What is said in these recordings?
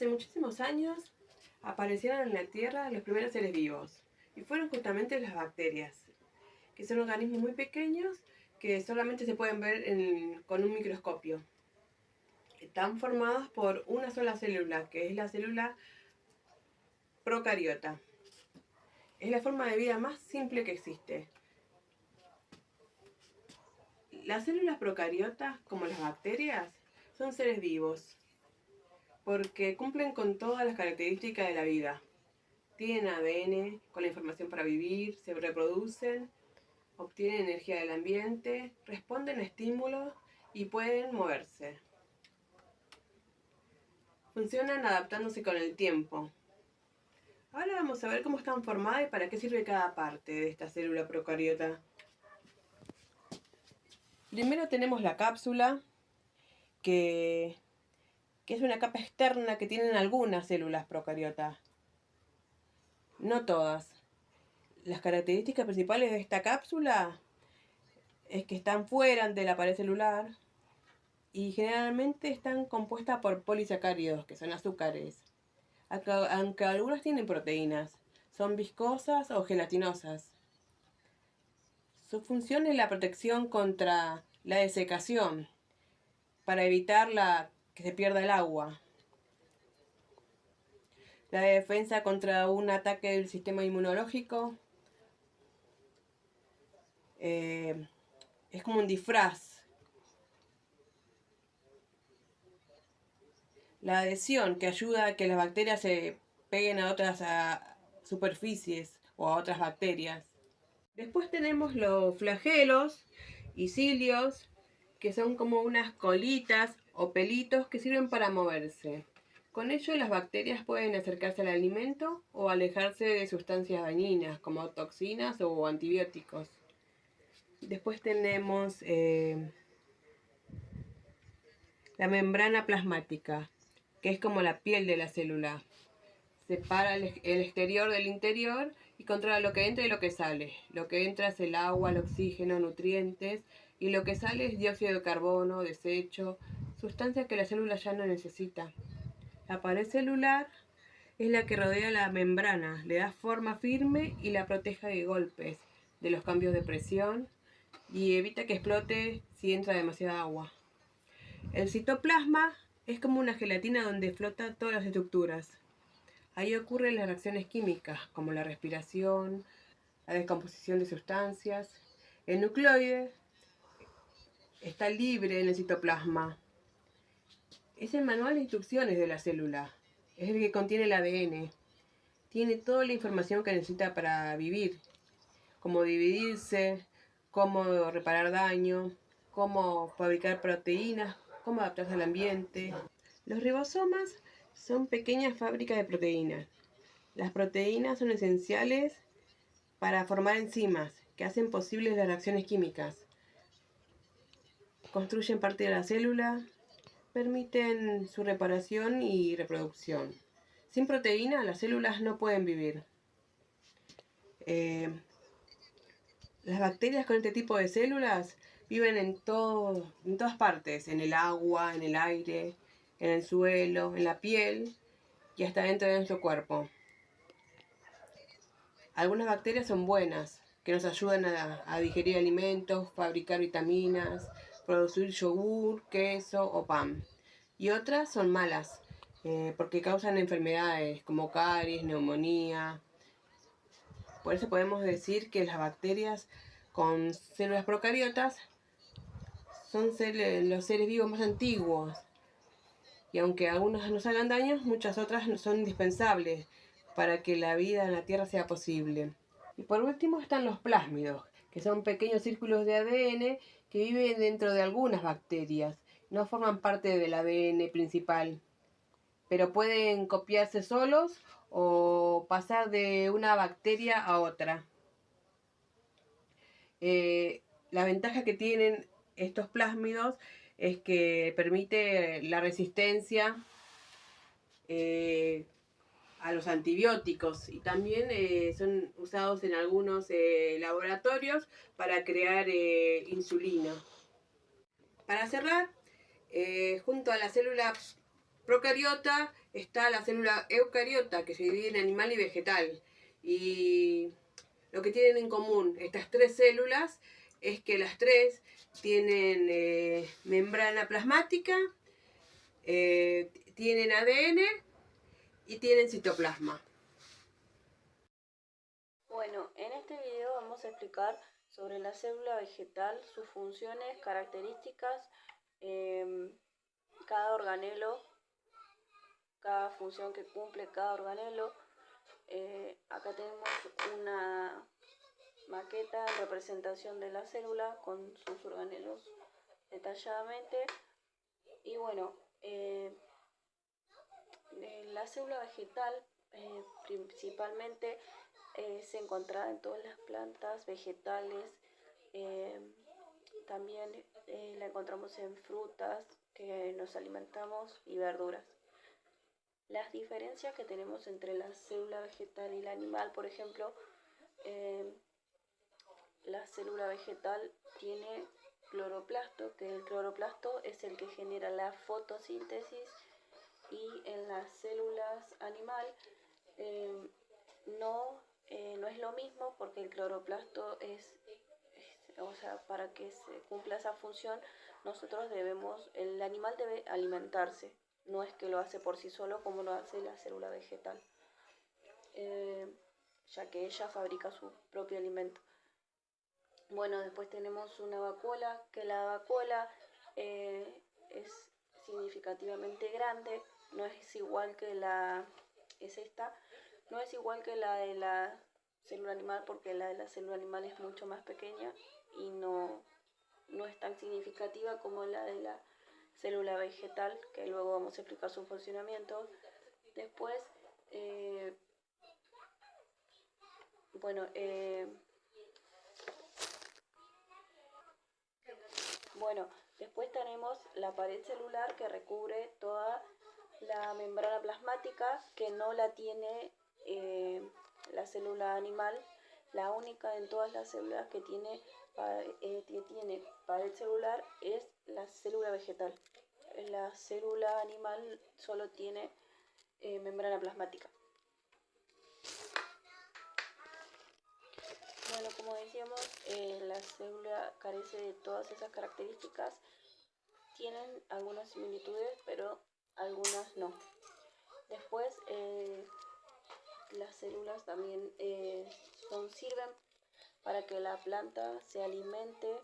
Hace muchísimos años aparecieron en la Tierra los primeros seres vivos y fueron justamente las bacterias, que son organismos muy pequeños que solamente se pueden ver con un microscopio. Están formados por una sola célula, que es la célula procariota. Es la forma de vida más simple que existe. Las células procariotas, como las bacterias, son seres vivos porque cumplen con todas las características de la vida. Tienen ADN con la información para vivir, se reproducen, obtienen energía del ambiente, responden a estímulos y pueden moverse. Funcionan adaptándose con el tiempo. Ahora vamos a ver cómo están formadas y para qué sirve cada parte de esta célula procariota. Primero tenemos la cápsula, que es una capa externa que tienen algunas células procariotas. No todas. Las características principales de esta cápsula es que están fuera de la pared celular y generalmente están compuestas por polisacáridos, que son azúcares. Aunque algunas tienen proteínas, son viscosas o gelatinosas. Su función es la protección contra la desecación, para evitar que se pierda el agua. La defensa contra un ataque del sistema inmunológico. Es como un disfraz. La adhesión, que ayuda a que las bacterias se peguen a otras superficies o a otras bacterias. Después tenemos los flagelos y cilios, que son como unas colitas o pelitos que sirven para moverse. Con ello las bacterias pueden acercarse al alimento o alejarse de sustancias dañinas como toxinas o antibióticos. Después tenemos la membrana plasmática, que es como la piel de la célula. Separa el exterior del interior y controla lo que entra y lo que sale. Lo que entra es el agua, el oxígeno, nutrientes, y lo que sale es dióxido de carbono, desecho, sustancias que la célula ya no necesita. La pared celular es la que rodea la membrana, le da forma firme y la protege de golpes, de los cambios de presión, y evita que explote si entra demasiada agua. El citoplasma es como una gelatina donde flotan todas las estructuras. Ahí ocurren las reacciones químicas, como la respiración, la descomposición de sustancias. El nucleoide está libre en el citoplasma. Es el manual de instrucciones de la célula. Es el que contiene el ADN. Tiene toda la información que necesita para vivir. Cómo dividirse, cómo reparar daño, cómo fabricar proteínas, cómo adaptarse al ambiente. Los ribosomas son pequeñas fábricas de proteínas. Las proteínas son esenciales para formar enzimas que hacen posibles las reacciones químicas. Construyen parte de la célula, permiten su reparación y reproducción. Sin proteína, las células no pueden vivir. Las bacterias con este tipo de células viven en todas partes, en el agua, en el aire, en el suelo, en la piel y hasta dentro de nuestro cuerpo. Algunas bacterias son buenas, que nos ayudan a digerir alimentos, fabricar vitaminas, producir yogur, queso o pan. Y otras son malas, porque causan enfermedades como caries, neumonía. Por eso podemos decir que las bacterias con células procariotas son los seres vivos más antiguos. Y aunque algunas nos hagan daño, muchas otras son indispensables para que la vida en la Tierra sea posible. Y por último están los plásmidos, que son pequeños círculos de ADN que viven dentro de algunas bacterias. No forman parte del ADN principal, pero pueden copiarse solos o pasar de una bacteria a otra. La ventaja que tienen estos plásmidos es que permite la resistencia a los antibióticos y también son usados en algunos laboratorios para crear insulina. Para cerrar, junto a la célula procariota está la célula eucariota, que se divide en animal y vegetal. Y lo que tienen en común estas tres células es que las tres tienen membrana plasmática, tienen ADN y tienen citoplasma. Bueno, en este video vamos a explicar sobre la célula vegetal, sus funciones, características, cada organelo, cada función que cumple cada organelo. Acá tenemos una maqueta en representación de la célula con sus organelos detalladamente. Y bueno, la célula vegetal principalmente se encuentra en todas las plantas vegetales. También la encontramos en frutas que nos alimentamos y verduras. Las diferencias que tenemos entre la célula vegetal y la animal, por ejemplo, la célula vegetal tiene cloroplasto, que el cloroplasto es el que genera la fotosíntesis, y en las células animal no es lo mismo, porque el cloroplasto o sea, para que se cumpla esa función, el animal debe alimentarse, no es que lo hace por sí solo como lo hace la célula vegetal, ya que ella fabrica su propio alimento. Bueno, después tenemos una vacuola, que la vacuola es significativamente grande, no es igual que no es igual que la de la célula animal, porque la de la célula animal es mucho más pequeña y no es tan significativa como la de la célula vegetal, que luego vamos a explicar su funcionamiento. Después, después tenemos la pared celular, que recubre toda la membrana plasmática, que no la tiene la célula animal. La única en todas las células que tiene pared celular es la célula vegetal. La célula animal solo tiene membrana plasmática. Bueno, como decíamos, la célula carece de todas esas características. Tienen algunas similitudes, pero algunas no. Después, las células también sirven para que la planta se alimente,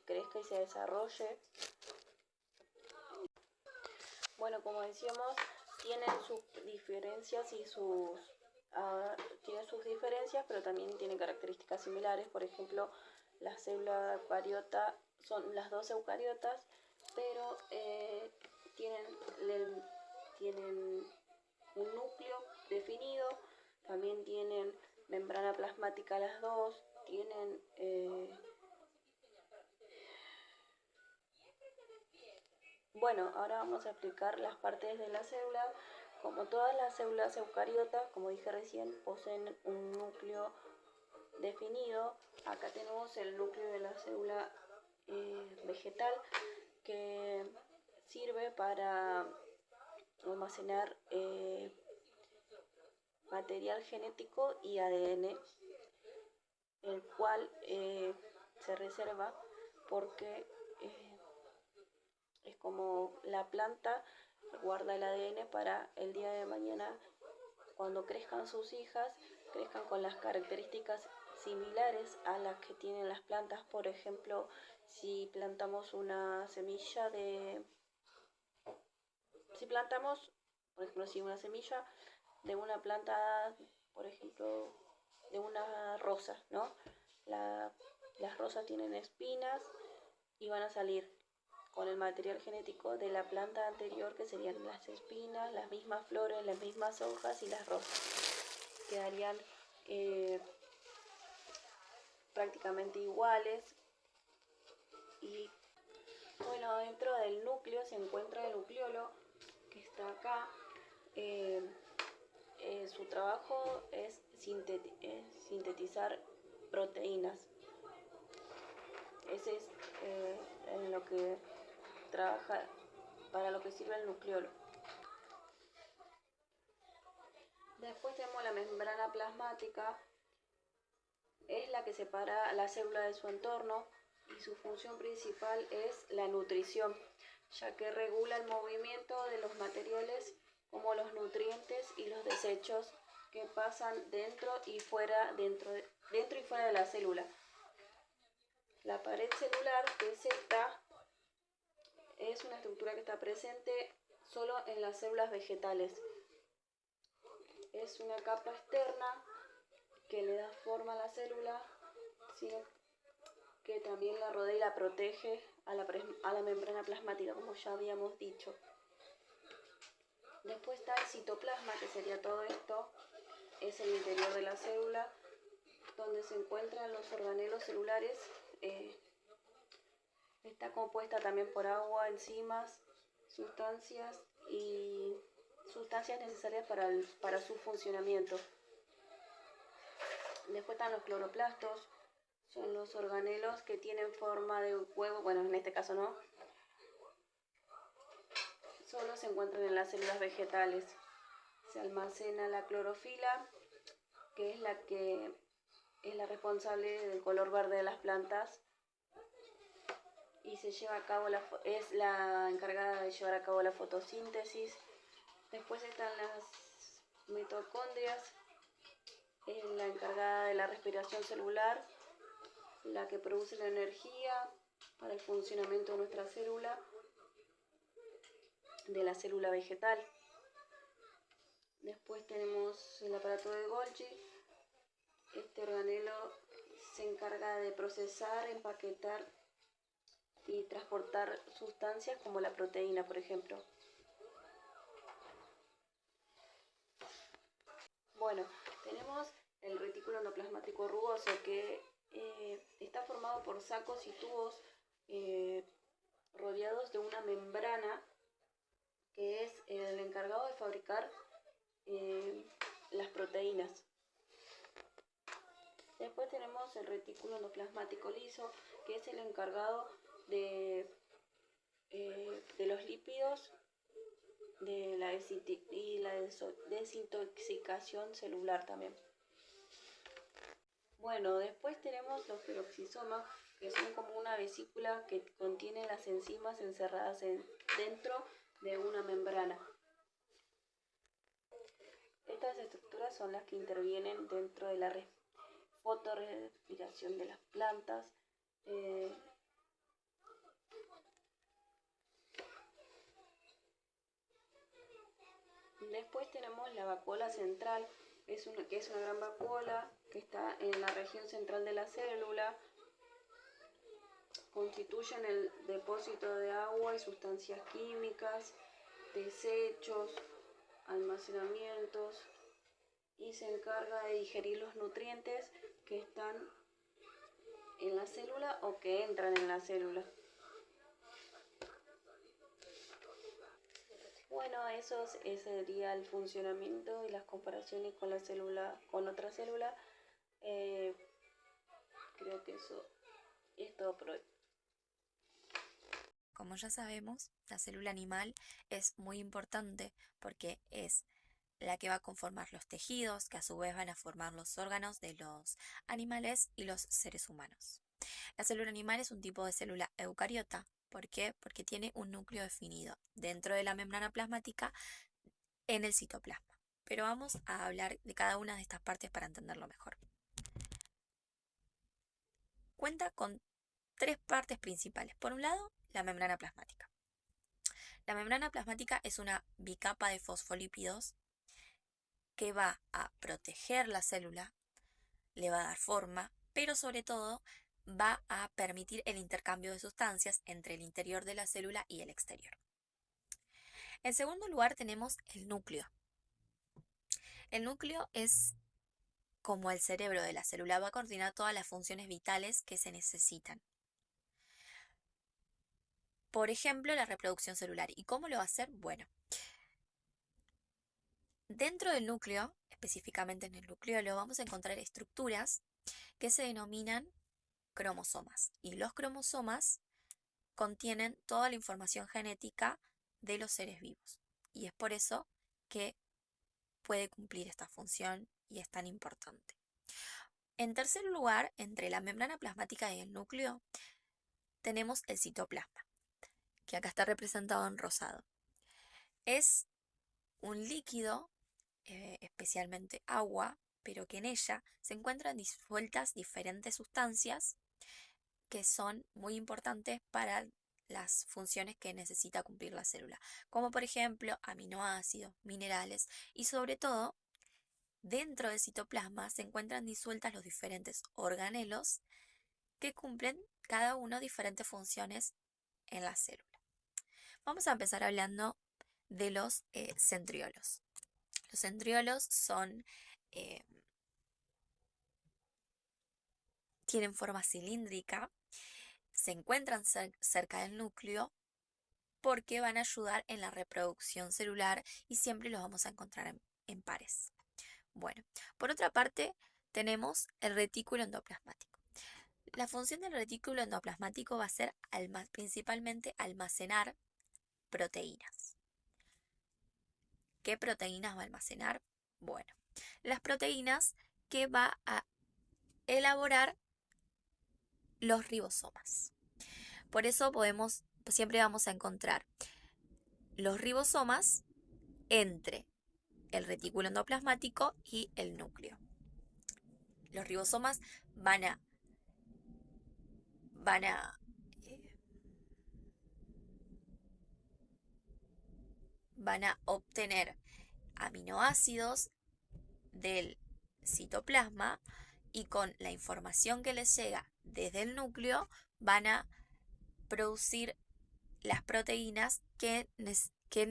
crezca y se desarrolle. Bueno, como decíamos, tienen sus diferencias pero también tienen características similares. Por ejemplo, la célula eucariota son las dos eucariotas, pero tienen un núcleo definido, también tienen membrana plasmática las dos, tienen Bueno, ahora vamos a explicar las partes de la célula. Como todas las células eucariotas, como dije recién, poseen un núcleo definido. Acá tenemos el núcleo de la célula vegetal, que sirve para almacenar material genético y ADN, el cual se reserva porque es como la planta guarda el ADN para el día de mañana, cuando crezcan sus hijas, crezcan con las características similares a las que tienen las plantas. Por ejemplo, si plantamos una semilla una semilla de una planta, por ejemplo, de una rosa, ¿no? Las rosas tienen espinas y van a salir con el material genético de la planta anterior, que serían las espinas, las mismas flores, las mismas hojas y las rosas. Quedarían prácticamente iguales. Y bueno, dentro del núcleo se encuentra el nucleolo, que está acá. Su trabajo es sintetizar proteínas. Ese es en lo que trabaja para lo que sirve el nucleolo. Después tenemos la membrana plasmática, es la que separa la célula de su entorno y su función principal es la nutrición, ya que regula el movimiento de los materiales como los nutrientes y los desechos que pasan dentro y fuera de la célula. La pared celular, que es esta, es una estructura que está presente solo en las células vegetales. Es una capa externa que le da forma a la célula, ¿sí?, que también la rodea y la protege a la membrana plasmática, como ya habíamos dicho. Después está el citoplasma, que sería todo esto, es el interior de la célula, donde se encuentran los organelos celulares. Está compuesta también por agua, enzimas, sustancias necesarias para su funcionamiento. Después están los cloroplastos, son los organelos que tienen forma de huevo, bueno, en este caso no, solo se encuentran en las células vegetales. Se almacena la clorofila, que es la responsable del color verde de las plantas y es la encargada de llevar a cabo la fotosíntesis. Después están las mitocondrias, es la encargada de la respiración celular, la que produce la energía para el funcionamiento de nuestra célula, de la célula vegetal. Después tenemos el aparato de Golgi. Este organelo se encarga de procesar, empaquetar y transportar sustancias como la proteína, por ejemplo. Bueno, tenemos el retículo endoplasmático rugoso, que está formado por sacos y tubos rodeados de una membrana que es el encargado de fabricar las proteínas. Después tenemos el retículo endoplasmático liso, que es el encargado de los lípidos y la desintoxicación celular también. Bueno, después tenemos los peroxisomas, que son como una vesícula que contiene las enzimas encerradas dentro de una membrana. Estas estructuras son las que intervienen dentro de la fotorrespiración de las plantas. Después tenemos la vacuola central, que es una gran vacuola que está en la región central de la célula. Constituyen el depósito de agua y sustancias químicas, desechos, almacenamientos, y se encarga de digerir los nutrientes que están en la célula o que entran en la célula. Bueno, ese sería el funcionamiento y las comparaciones con otra célula. Creo que eso es todo por hoy. Como ya sabemos, la célula animal es muy importante porque es la que va a conformar los tejidos, que a su vez van a formar los órganos de los animales y los seres humanos. La célula animal es un tipo de célula eucariota. ¿Por qué? Porque tiene un núcleo definido dentro de la membrana plasmática en el citoplasma. Pero vamos a hablar de cada una de estas partes para entenderlo mejor. Cuenta con tres partes principales. Por un lado, la membrana plasmática. La membrana plasmática es una bicapa de fosfolípidos que va a proteger la célula, le va a dar forma, pero sobre todo va a permitir el intercambio de sustancias entre el interior de la célula y el exterior. En segundo lugar tenemos el núcleo. El núcleo es como el cerebro de la célula, va a coordinar todas las funciones vitales que se necesitan. Por ejemplo, la reproducción celular. ¿Y cómo lo va a hacer? Bueno, dentro del núcleo, específicamente en el nucleolo, vamos a encontrar estructuras que se denominan cromosomas. Y los cromosomas contienen toda la información genética de los seres vivos. Y es por eso que puede cumplir esta función y es tan importante. En tercer lugar, entre la membrana plasmática y el núcleo, tenemos el citoplasma, que acá está representado en rosado. Es un líquido, especialmente agua, pero que en ella se encuentran disueltas diferentes sustancias que son muy importantes para las funciones que necesita cumplir la célula, como por ejemplo aminoácidos, minerales y sobre todo dentro del citoplasma se encuentran disueltas los diferentes organelos que cumplen cada uno diferentes funciones en la célula. Vamos a empezar hablando de los centriolos. Los centriolos tienen forma cilíndrica, se encuentran cerca del núcleo porque van a ayudar en la reproducción celular y siempre los vamos a encontrar en pares. Bueno, por otra parte tenemos el retículo endoplasmático. La función del retículo endoplasmático va a ser principalmente almacenar proteínas. ¿Qué proteínas va a almacenar? Bueno, las proteínas que va a elaborar los ribosomas. Por eso siempre vamos a encontrar los ribosomas entre el retículo endoplasmático y el núcleo. Los ribosomas van a obtener aminoácidos del citoplasma y con la información que les llega desde el núcleo van a producir las proteínas que se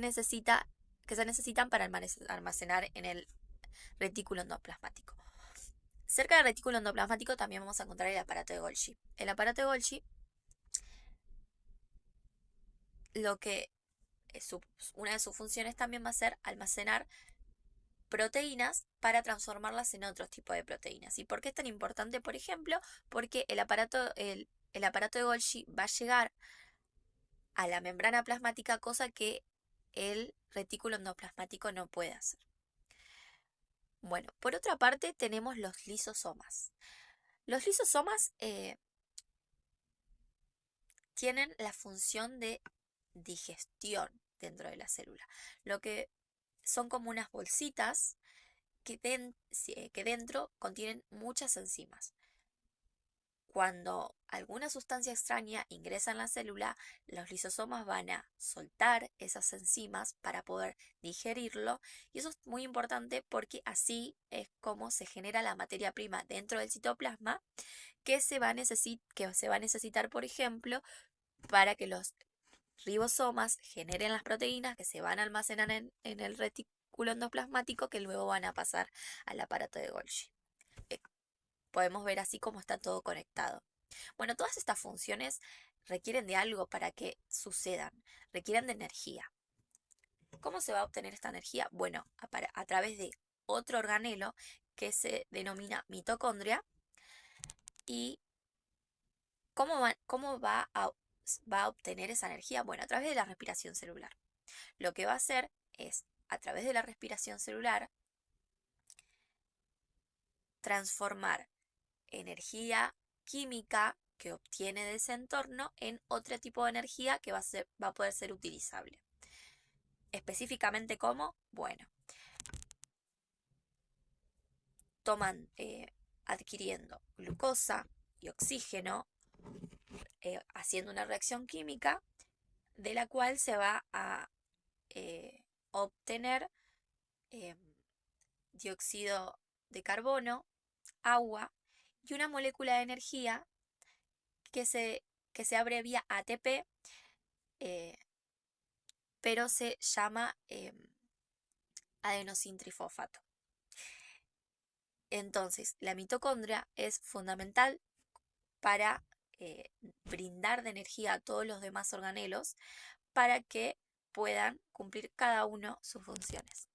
necesitan para almacenar en el retículo endoplasmático. Cerca del retículo endoplasmático también vamos a encontrar el aparato de Golgi. El aparato de Golgi, una de sus funciones también va a ser almacenar proteínas para transformarlas en otros tipos de proteínas. ¿Y por qué es tan importante? Por ejemplo, porque el aparato de Golgi va a llegar a la membrana plasmática, cosa que el retículo endoplasmático no puede hacer. Bueno, por otra parte tenemos los lisosomas. Los lisosomas tienen la función de digestión dentro de la célula, lo que son como unas bolsitas que dentro contienen muchas enzimas. Cuando alguna sustancia extraña ingresa en la célula, los lisosomas van a soltar esas enzimas para poder digerirlo, y eso es muy importante porque así es como se genera la materia prima dentro del citoplasma que se va a necesitar, por ejemplo, para que los ribosomas generen las proteínas que se van a almacenar en el retículo endoplasmático, que luego van a pasar al aparato de Golgi. Podemos ver así cómo está todo conectado. Bueno, todas estas funciones requieren de algo para que sucedan, requieren de energía. ¿Cómo se va a obtener esta energía? Bueno, a través de otro organelo que se denomina mitocondria. ¿Y cómo va a obtener esa energía? Bueno, a través de la respiración celular. Lo que va a hacer es, a través de la respiración celular, transformar energía química que obtiene de ese entorno en otro tipo de energía que va a poder ser utilizable. Específicamente, ¿cómo? Bueno, adquiriendo glucosa y oxígeno, haciendo una reacción química de la cual se va a obtener dióxido de carbono, agua y una molécula de energía que se abrevia ATP, pero se llama adenosintrifosfato. Entonces, la mitocondria es fundamental para brindar de energía a todos los demás organelos para que puedan cumplir cada uno sus funciones.